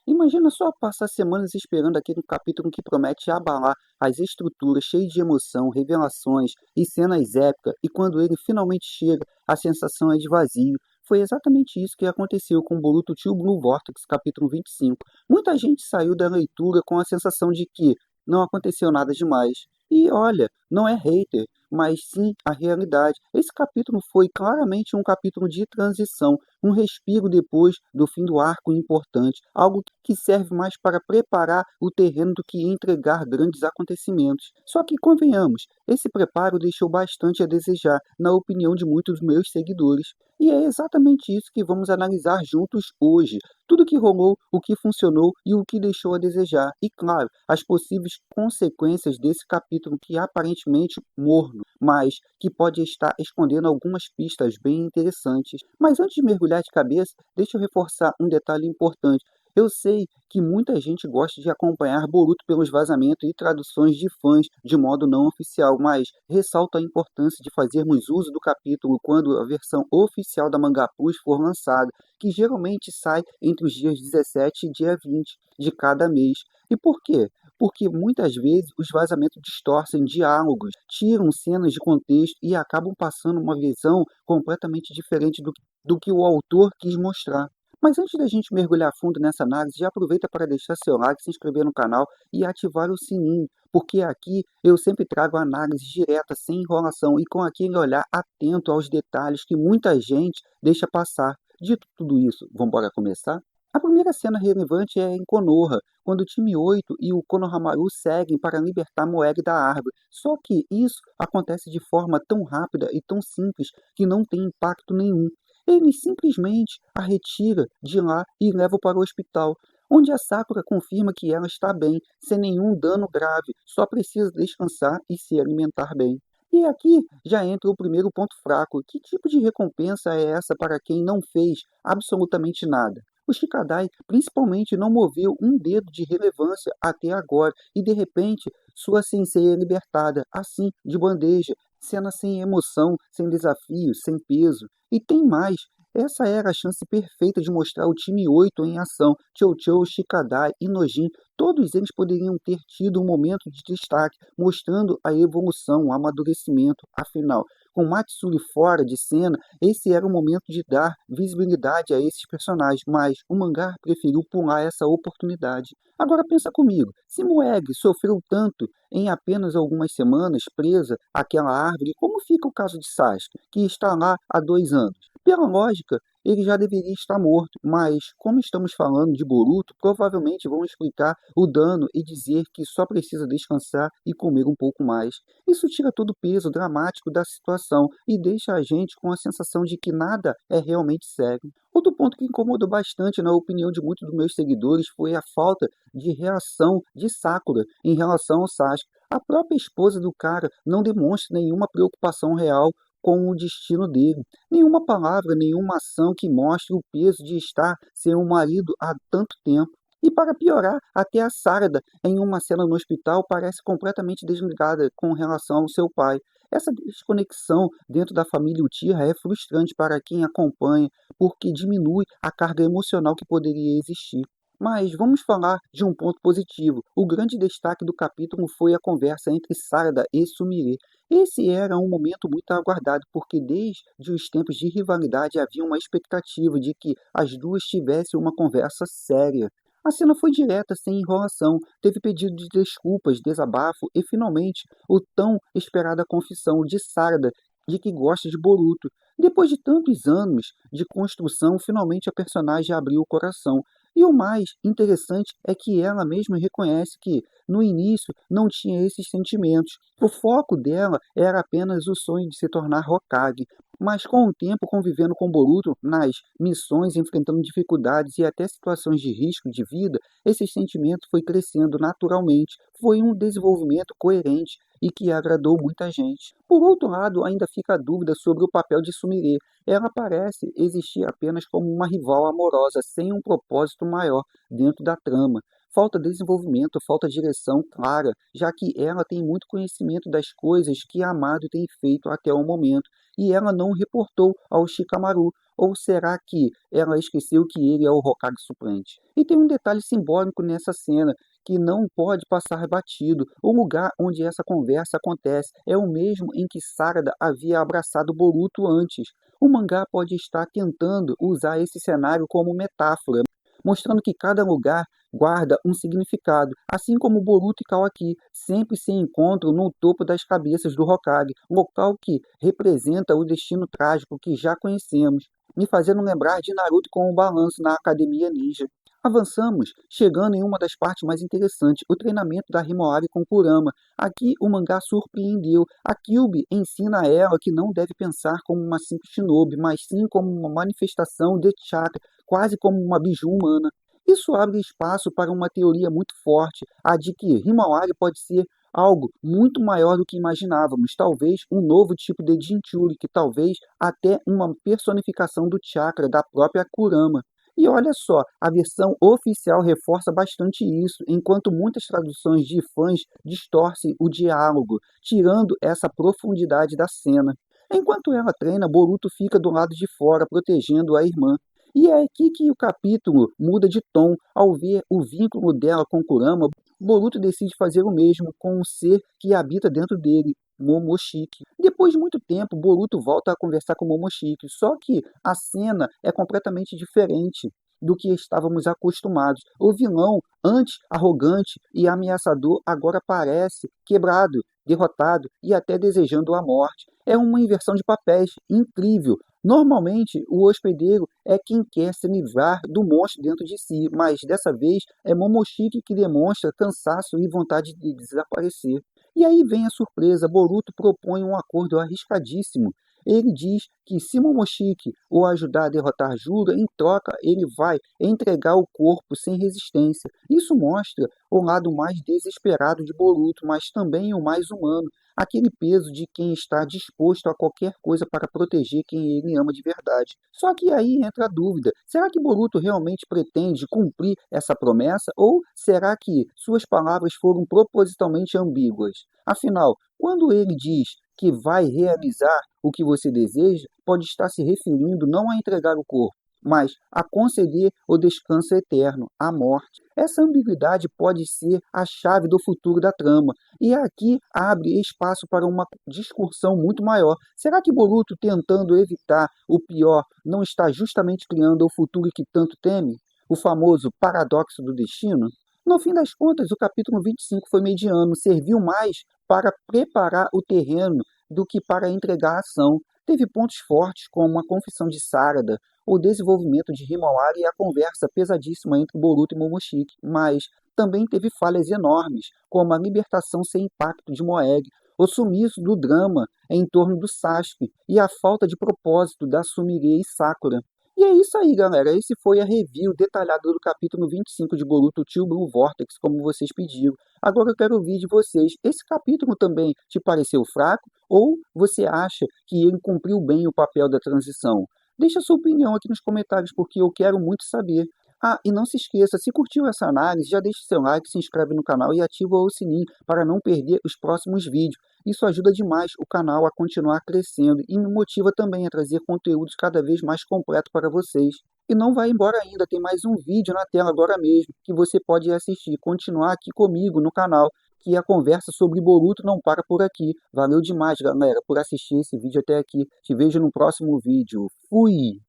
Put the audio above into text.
Imagina só passar semanas esperando aquele capítulo que promete abalar as estruturas, cheio de emoção, revelações e cenas épicas, e quando ele finalmente chega, a sensação é de vazio. Foi exatamente isso que aconteceu com Boruto Two Blue Vortex, capítulo 25. Muita gente saiu da leitura com a sensação de que não aconteceu nada demais. E olha, não é hater, mas sim a realidade. Esse capítulo foi claramente um capítulo de transição, um respiro depois do fim do arco importante, algo que serve mais para preparar o terreno do que entregar grandes acontecimentos. Só que, convenhamos, esse preparo deixou bastante a desejar, na opinião de muitos meus seguidores. E é exatamente isso que vamos analisar juntos hoje. Tudo o que rolou, o que funcionou e o que deixou a desejar. E, claro, as possíveis consequências desse capítulo que aparentemente morno, mas que pode estar escondendo algumas pistas bem interessantes. Mas antes de mergulhar de cabeça, deixa eu reforçar um detalhe importante. Eu sei que muita gente gosta de acompanhar Boruto pelos vazamentos e traduções de fãs de modo não oficial, mas ressalto a importância de fazermos uso do capítulo quando a versão oficial da Manga Plus for lançada, que geralmente sai entre os dias 17 e dia 20 de cada mês. E por quê? Porque muitas vezes os vazamentos distorcem diálogos, tiram cenas de contexto e acabam passando uma visão completamente diferente do que o autor quis mostrar. Mas antes da gente mergulhar fundo nessa análise, já aproveita para deixar seu like, se inscrever no canal e ativar o sininho, porque aqui eu sempre trago análise direta, sem enrolação e com aquele olhar atento aos detalhes que muita gente deixa passar. Dito tudo isso, vamos embora começar? A primeira cena relevante é em Konoha, quando o time 8 e o Konohamaru seguem para libertar Moeg da árvore. Só que isso acontece de forma tão rápida e tão simples que não tem impacto nenhum. Ele simplesmente a retira de lá e leva para o hospital, onde a Sakura confirma que ela está bem, sem nenhum dano grave, só precisa descansar e se alimentar bem. E aqui já entra o primeiro ponto fraco. Que tipo de recompensa é essa para quem não fez absolutamente nada? O Shikadai principalmente não moveu um dedo de relevância até agora e de repente sua sensei é libertada, assim, de bandeja, cena sem emoção, sem desafio, sem peso. E tem mais, essa era a chance perfeita de mostrar o time 8 em ação. Chocho, Shikadai e Nojin, todos eles poderiam ter tido um momento de destaque, mostrando a evolução, o amadurecimento. Afinal, com Matsuri fora de cena, esse era o momento de dar visibilidade a esses personagens, mas o mangá preferiu pular essa oportunidade. Agora pensa comigo, se Moeg sofreu tanto em apenas algumas semanas presa àquela árvore, como fica o caso de Sasuke, que está lá há 2 anos? Pela lógica, ele já deveria estar morto, mas como estamos falando de Boruto, provavelmente vão explicar o dano e dizer que só precisa descansar e comer um pouco mais. Isso tira todo o peso dramático da situação e deixa a gente com a sensação de que nada é realmente sério. Outro ponto que incomodou bastante na opinião de muitos dos meus seguidores foi a falta de reação de Sakura em relação ao Sasuke. A própria esposa do cara não demonstra nenhuma preocupação real com o destino dele. Nenhuma palavra, nenhuma ação que mostre o peso de estar sem um marido há tanto tempo. E para piorar, até a Sarada, em uma cena no hospital, parece completamente desligada com relação ao seu pai. Essa desconexão dentro da família Uchiha é frustrante para quem acompanha, porque diminui a carga emocional que poderia existir. Mas vamos falar de um ponto positivo. O grande destaque do capítulo foi a conversa entre Sarada e Sumire. Esse era um momento muito aguardado, porque desde os tempos de rivalidade havia uma expectativa de que as duas tivessem uma conversa séria. A cena foi direta, sem enrolação, teve pedido de desculpas, desabafo e, finalmente, o tão esperada confissão de Sarada de que gosta de Boruto. Depois de tantos anos de construção, finalmente a personagem abriu o coração. E o mais interessante é que ela mesma reconhece que, no início, não tinha esses sentimentos. O foco dela era apenas o sonho de se tornar Hokage. Mas com o tempo convivendo com Boruto, nas missões, enfrentando dificuldades e até situações de risco de vida, esse sentimento foi crescendo naturalmente. Foi um desenvolvimento coerente e que agradou muita gente. Por outro lado, ainda fica a dúvida sobre o papel de Sumire. Ela parece existir apenas como uma rival amorosa, sem um propósito maior dentro da trama. Falta desenvolvimento, falta direção clara, já que ela tem muito conhecimento das coisas que Amado tem feito até o momento, e ela não reportou ao Shikamaru, Ou será que ela esqueceu que ele é o Hokage suplente? E tem um detalhe simbólico nessa cena que não pode passar batido. O lugar onde essa conversa acontece é o mesmo em que Sarada havia abraçado Boruto antes. O mangá pode estar tentando usar esse cenário como metáfora, mostrando que cada lugar guarda um significado, assim como Boruto e Kawaki sempre se encontram no topo das cabeças do Hokage, local que representa o destino trágico que já conhecemos, me fazendo lembrar de Naruto com o balanço na Academia Ninja. Avançamos, chegando em uma das partes mais interessantes, o treinamento da Himawari com Kurama. Aqui o mangá surpreendeu. A Kyuubi ensina a ela que não deve pensar como uma simples shinobi, mas sim como uma manifestação de chakra, quase como uma biju humana. Isso abre espaço para uma teoria muito forte, a de que Himawari pode ser algo muito maior do que imaginávamos, talvez um novo tipo de Jinchuri, que talvez até uma personificação do chakra da própria Kurama. E olha só, a versão oficial reforça bastante isso, enquanto muitas traduções de fãs distorcem o diálogo, tirando essa profundidade da cena. Enquanto ela treina, Boruto fica do lado de fora, protegendo a irmã. E é aqui que o capítulo muda de tom. Ao ver o vínculo dela com Kurama, Boruto decide fazer o mesmo com o ser que habita dentro dele, Momoshiki. Depois de muito tempo, Boruto volta a conversar com Momoshiki, só que a cena é completamente diferente do que estávamos acostumados. O vilão, antes arrogante e ameaçador, agora parece quebrado, derrotado e até desejando a morte. É uma inversão de papéis incrível. Normalmente, o hospedeiro é quem quer se livrar do monstro dentro de si, mas dessa vez é Momoshiki que demonstra cansaço e vontade de desaparecer. E aí vem a surpresa, Boruto propõe um acordo arriscadíssimo. Ele diz que se Momoshiki o ajudar a derrotar Juro, em troca ele vai entregar o corpo sem resistência. Isso mostra o lado mais desesperado de Boruto, mas também o mais humano, aquele peso de quem está disposto a qualquer coisa para proteger quem ele ama de verdade. Só que aí entra a dúvida, será que Boruto realmente pretende cumprir essa promessa ou será que suas palavras foram propositalmente ambíguas? Afinal, quando ele diz que vai realizar o que você deseja, pode estar se referindo não a entregar o corpo, mas a conceder o descanso eterno, a morte. Essa ambiguidade pode ser a chave do futuro da trama, e aqui abre espaço para uma discussão muito maior. Será que Boruto, tentando evitar o pior, não está justamente criando o futuro que tanto teme? O famoso paradoxo do destino? No fim das contas, o capítulo 25 foi mediano, serviu mais para preparar o terreno do que para entregar a ação. Teve pontos fortes, como a confissão de Sarada, o desenvolvimento de Himawari e a conversa pesadíssima entre Boruto e Momoshiki, mas também teve falhas enormes, como a libertação sem impacto de Moeg, o sumiço do drama em torno do Sasuke e a falta de propósito da Sumire e Sakura. E é isso aí, galera. Esse foi a review detalhada do capítulo 25 de Boruto Two Blue Vortex, como vocês pediram. Agora eu quero ouvir de vocês. Esse capítulo também te pareceu fraco? Ou você acha que ele cumpriu bem o papel da transição? Deixa a sua opinião aqui nos comentários, porque eu quero muito saber. Ah, e não se esqueça, se curtiu essa análise, já deixa seu like, se inscreve no canal e ativa o sininho para não perder os próximos vídeos. Isso ajuda demais o canal a continuar crescendo e me motiva também a trazer conteúdos cada vez mais completos para vocês. E não vai embora ainda, tem mais um vídeo na tela agora mesmo, que você pode assistir, continuar aqui comigo no canal, que a conversa sobre Boruto não para por aqui. Valeu demais, galera, por assistir esse vídeo até aqui. Te vejo no próximo vídeo. Fui!